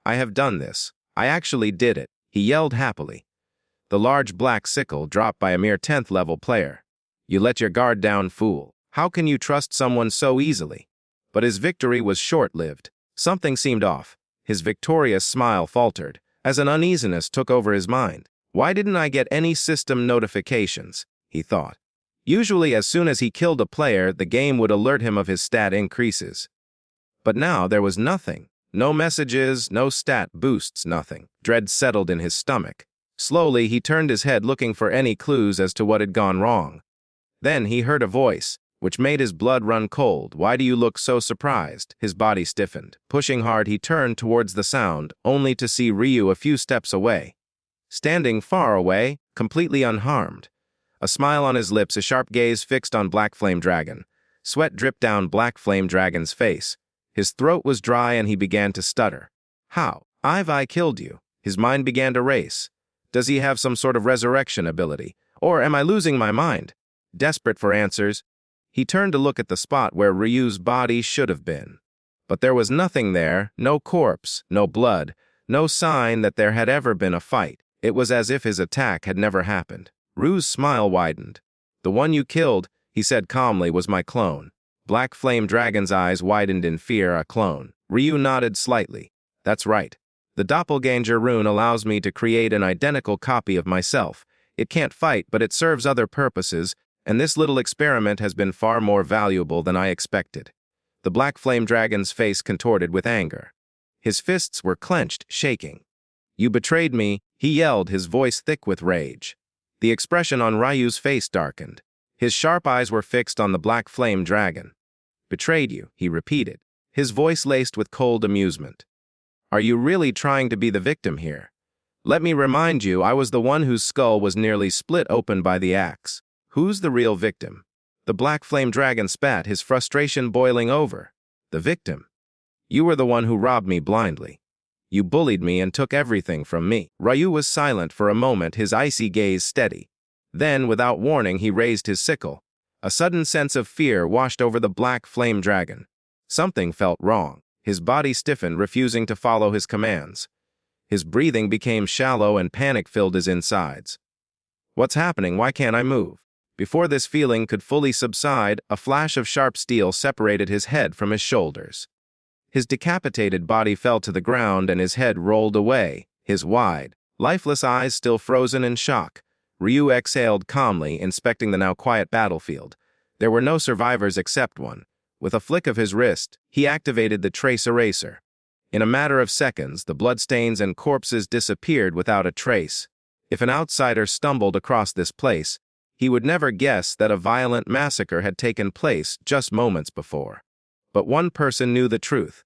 I have done this. I actually did it, he yelled happily. The large black sickle dropped by a mere 10th level player. You let your guard down, fool. How can you trust someone so easily? But his victory was short-lived. Something seemed off. His victorious smile faltered, as an uneasiness took over his mind. Why didn't I get any system notifications? He thought. Usually as soon as he killed a player, the game would alert him of his stat increases. But now there was nothing. No messages, no stat boosts, nothing. Dread settled in his stomach. Slowly, he turned his head looking for any clues as to what had gone wrong. Then he heard a voice, which made his blood run cold. Why do you look so surprised? His body stiffened. Pushing hard, he turned towards the sound, only to see Ryu a few steps away. Standing far away, completely unharmed. A smile on his lips, a sharp gaze fixed on Black Flame Dragon. Sweat dripped down Black Flame Dragon's face. His throat was dry and he began to stutter. How? I killed you. His mind began to race. Does he have some sort of resurrection ability? Or am I losing my mind? Desperate for answers, he turned to look at the spot where Ryu's body should have been. But there was nothing there, no corpse, no blood, no sign that there had ever been a fight. It was as if his attack had never happened. Ryu's smile widened. The one you killed, he said calmly, was my clone. Black Flame Dragon's eyes widened in fear. A clone. Ryu nodded slightly. That's right. The doppelganger rune allows me to create an identical copy of myself. It can't fight, but it serves other purposes, and this little experiment has been far more valuable than I expected. The Black Flame Dragon's face contorted with anger. His fists were clenched, shaking. You betrayed me, he yelled, his voice thick with rage. The expression on Ryu's face darkened. His sharp eyes were fixed on the Black Flame Dragon. Betrayed you, he repeated, his voice laced with cold amusement. Are you really trying to be the victim here? Let me remind you, I was the one whose skull was nearly split open by the axe. Who's the real victim? The Black Flame Dragon spat, his frustration boiling over. The victim? You were the one who robbed me blindly. You bullied me and took everything from me. Ryu was silent for a moment, his icy gaze steady. Then, without warning, he raised his sickle. A sudden sense of fear washed over the Black Flame Dragon. Something felt wrong. His body stiffened, refusing to follow his commands. His breathing became shallow and panic filled his insides. What's happening? Why can't I move? Before this feeling could fully subside, a flash of sharp steel separated his head from his shoulders. His decapitated body fell to the ground and his head rolled away, his wide, lifeless eyes still frozen in shock. Ryu exhaled calmly, inspecting the now quiet battlefield. There were no survivors except one. With a flick of his wrist, he activated the trace eraser. In a matter of seconds, the bloodstains and corpses disappeared without a trace. If an outsider stumbled across this place, he would never guess that a violent massacre had taken place just moments before. But one person knew the truth.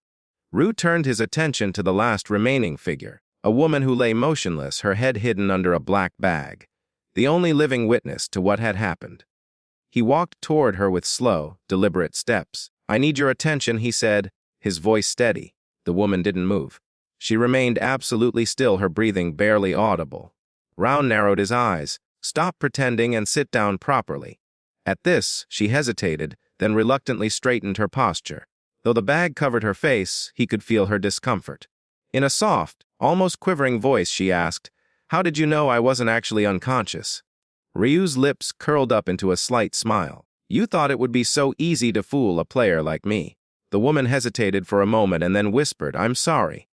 Ryu turned his attention to the last remaining figure, a woman who lay motionless, her head hidden under a black bag, the only living witness to what had happened. He walked toward her with slow, deliberate steps. I need your attention, he said, his voice steady. The woman didn't move. She remained absolutely still, her breathing barely audible. Round narrowed his eyes. Stop pretending and sit down properly. At this, she hesitated, then reluctantly straightened her posture. Though the bag covered her face, he could feel her discomfort. In a soft, almost quivering voice, she asked, How did you know I wasn't actually unconscious? Ryu's lips curled up into a slight smile. You thought it would be so easy to fool a player like me. The woman hesitated for a moment and then whispered, I'm sorry.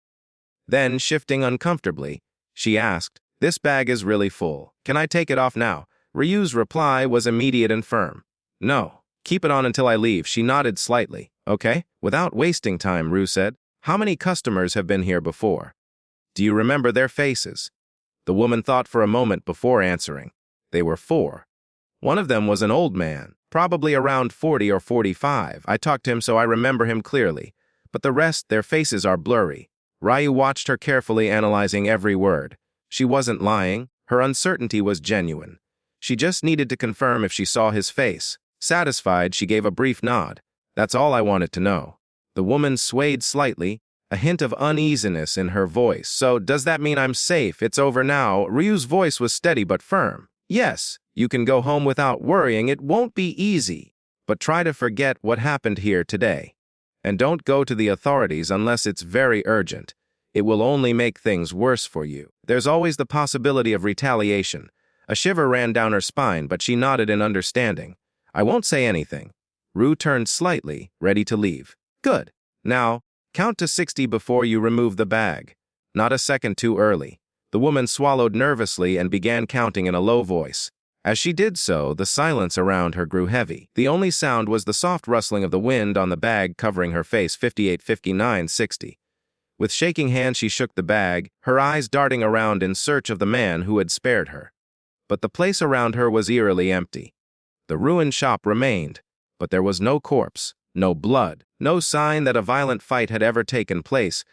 Then, shifting uncomfortably, she asked, This bag is really full. Can I take it off now? Ryu's reply was immediate and firm. No, keep it on until I leave. She nodded slightly. Okay? Without wasting time, Ryu said. How many customers have been here before? Do you remember their faces? The woman thought for a moment before answering. They were 4. One of them was an old man, probably around 40 or 45. I talked to him so I remember him clearly. But the rest, their faces are blurry. Ryu watched her carefully, analyzing every word. She wasn't lying. Her uncertainty was genuine. She just needed to confirm if she saw his face. Satisfied, she gave a brief nod. That's all I wanted to know. The woman swayed slightly, a hint of uneasiness in her voice. So, does that mean I'm safe? It's over now? Ryu's voice was steady but firm. Yes, you can go home without worrying. It won't be easy. But try to forget what happened here today. And don't go to the authorities unless it's very urgent. It will only make things worse for you. There's always the possibility of retaliation. A shiver ran down her spine, but she nodded in understanding. I won't say anything. Rue turned slightly, ready to leave. Good. Now, count to 60 before you remove the bag. Not a second too early. The woman swallowed nervously and began counting in a low voice. As she did so, the silence around her grew heavy. The only sound was the soft rustling of the wind on the bag covering her face. 58, 59, 60. With shaking hands she shook the bag, her eyes darting around in search of the man who had spared her. But the place around her was eerily empty. The ruined shop remained, but there was no corpse, no blood, no sign that a violent fight had ever taken place.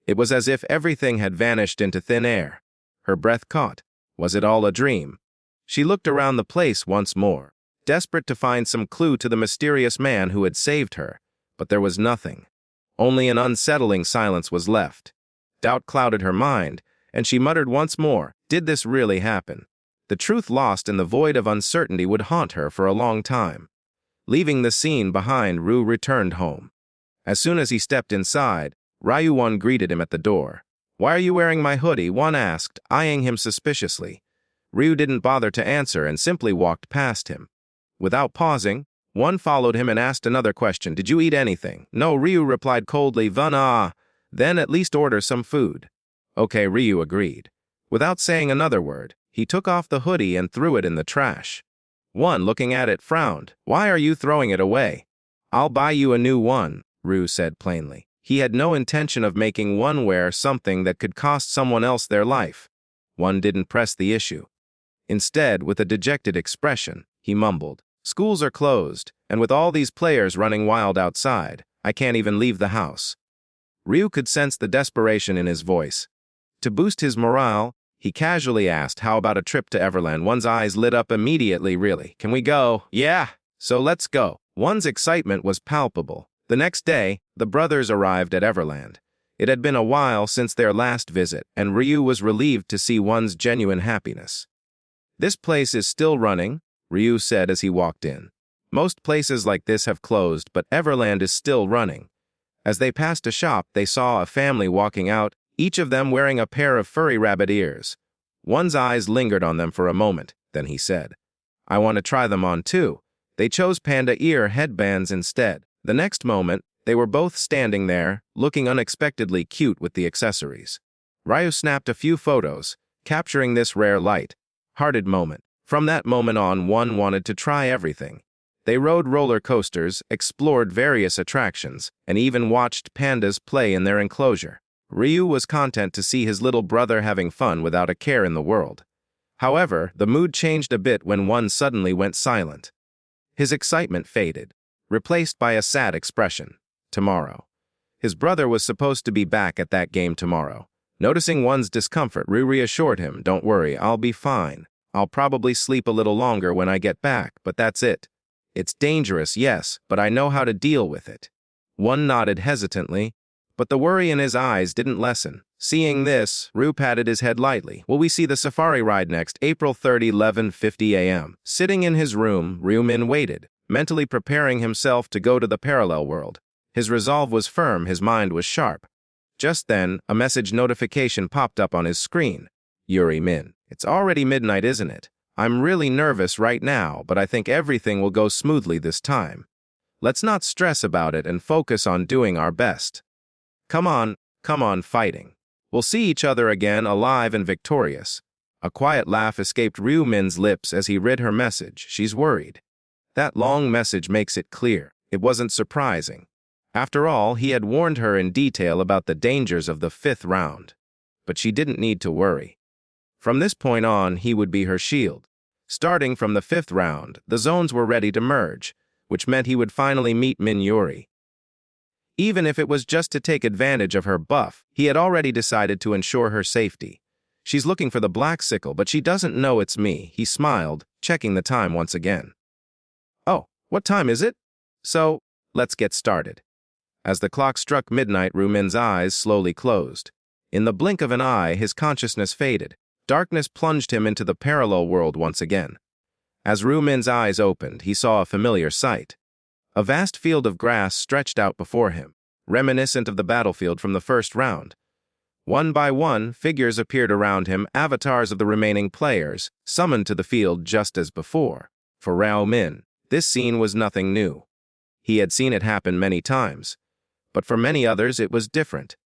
It was as if everything had vanished into thin air. Her breath caught. Was it all a dream? She looked around the place once more, desperate to find some clue to the mysterious man who had saved her, but there was nothing. Only an unsettling silence was left. Doubt clouded her mind, and she muttered once more, did this really happen? The truth lost in the void of uncertainty would haunt her for a long time. Leaving the scene behind, Rue returned home. As soon as he stepped inside, Ryuwon greeted him at the door. Why are you wearing my hoodie? Won asked, eyeing him suspiciously. Ryu didn't bother to answer and simply walked past him. Without pausing, Won followed him and asked another question. Did you eat anything? No, Ryu replied coldly. Then at least order some food. Okay, Ryu agreed. Without saying another word, he took off the hoodie and threw it in the trash. Won, looking at it, frowned. Why are you throwing it away? I'll buy you a new one, Ryu said plainly. He had no intention of making Won wear something that could cost someone else their life. Won didn't press the issue. Instead, with a dejected expression, he mumbled, schools are closed, and with all these players running wild outside, I can't even leave the house. Ryu could sense the desperation in his voice. To boost his morale, he casually asked, how about a trip to Everland? Won's eyes lit up immediately. Really? Can we go? Yeah, so let's go. Won's excitement was palpable. The next day, the brothers arrived at Everland. It had been a while since their last visit, and Ryu was relieved to see Won's genuine happiness. This place is still running, Ryu said as he walked in. Most places like this have closed, but Everland is still running. As they passed a shop, they saw a family walking out, each of them wearing a pair of furry rabbit ears. Won's eyes lingered on them for a moment, then he said, I want to try them on too. They chose panda ear headbands instead. The next moment, they were both standing there, looking unexpectedly cute with the accessories. Ryu snapped a few photos, capturing this rare light-hearted moment. From that moment on, Won wanted to try everything. They rode roller coasters, explored various attractions, and even watched pandas play in their enclosure. Ryu was content to see his little brother having fun without a care in the world. However, the mood changed a bit when Won suddenly went silent. His excitement faded, replaced by a sad expression. Tomorrow. His brother was supposed to be back at that game tomorrow. Noticing Won's discomfort, Ryu reassured him, don't worry, I'll be fine. I'll probably sleep a little longer when I get back, but that's it. It's dangerous, yes, but I know how to deal with it. Won nodded hesitantly, but the worry in his eyes didn't lessen. Seeing this, Ryu patted his head lightly. Will we see the safari ride next? April 30, 11:50 a.m. Sitting in his room, Ryu-min waited, mentally preparing himself to go to the parallel world. His resolve was firm, his mind was sharp. Just then, a message notification popped up on his screen. Yuri-min. It's already midnight, isn't it? I'm really nervous right now, but I think everything will go smoothly this time. Let's not stress about it and focus on doing our best. Come on fighting. We'll see each other again alive and victorious. A quiet laugh escaped Ryu-min's lips as he read her message. She's worried. That long message makes it clear. It wasn't surprising. After all, he had warned her in detail about the dangers of the 5th round. But she didn't need to worry. From this point on, he would be her shield. Starting from the 5th round, the zones were ready to merge, which meant he would finally meet Min Yuri. Even if it was just to take advantage of her buff, he had already decided to ensure her safety. She's looking for the black sickle, but she doesn't know it's me, he smiled, checking the time once again. Oh, what time is it? So, let's get started. As the clock struck midnight, Ryu-min's eyes slowly closed. In the blink of an eye, his consciousness faded. Darkness plunged him into the parallel world once again. As Ryu-min's eyes opened, he saw a familiar sight. A vast field of grass stretched out before him, reminiscent of the battlefield from the 1st round. One by one, figures appeared around him, avatars of the remaining players, summoned to the field just as before. For Rao Min, this scene was nothing new. He had seen it happen many times, but for many others it was different.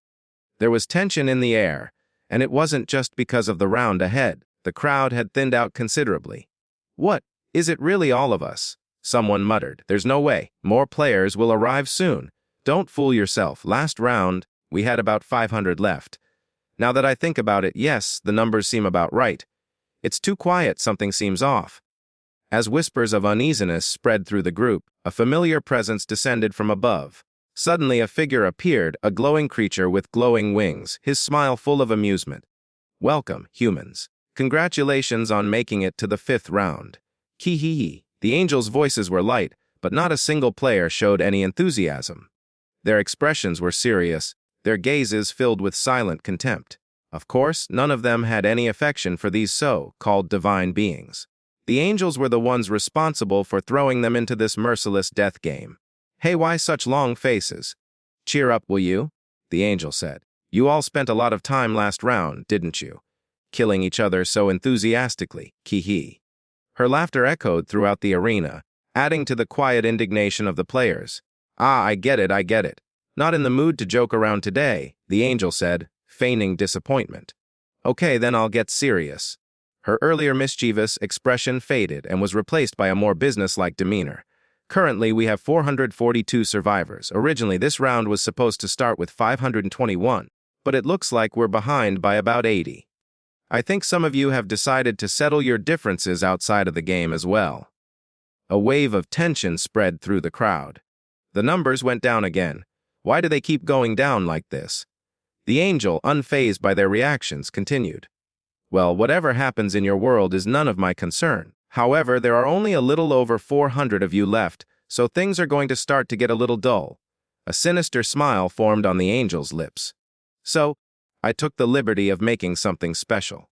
There was tension in the air, and it wasn't just because of the round ahead. The crowd had thinned out considerably. "What? Is it really all of us?" Someone muttered. "There's no way. More players will arrive soon. Don't fool yourself. Last round, we had about 500 left. Now that I think about it, yes, the numbers seem about right. It's too quiet, something seems off." As whispers of uneasiness spread through the group, a familiar presence descended from above. Suddenly a figure appeared, a glowing creature with glowing wings, his smile full of amusement. "Welcome, humans. Congratulations on making it to the 5th round. Hee. The angels' voices were light, but not a single player showed any enthusiasm. Their expressions were serious, their gazes filled with silent contempt. Of course, none of them had any affection for these so-called divine beings. The angels were the ones responsible for throwing them into this merciless death game. "Hey, why such long faces? Cheer up, will you?" the angel said. "You all spent a lot of time last round, didn't you? Killing each other so enthusiastically, hee. Her laughter echoed throughout the arena, adding to the quiet indignation of the players. "Ah, I get it. Not in the mood to joke around today," the angel said, feigning disappointment. "Okay, then I'll get serious." Her earlier mischievous expression faded and was replaced by a more businesslike demeanor. "Currently, we have 442 survivors. Originally, this round was supposed to start with 521, but it looks like we're behind by about 80. I think some of you have decided to settle your differences outside of the game as well." A wave of tension spread through the crowd. The numbers went down again. Why do they keep going down like this? The angel, unfazed by their reactions, continued. "Well, whatever happens in your world is none of my concern. However, there are only a little over 400 of you left, so things are going to start to get a little dull." A sinister smile formed on the angel's lips. "So, I took the liberty of making something special.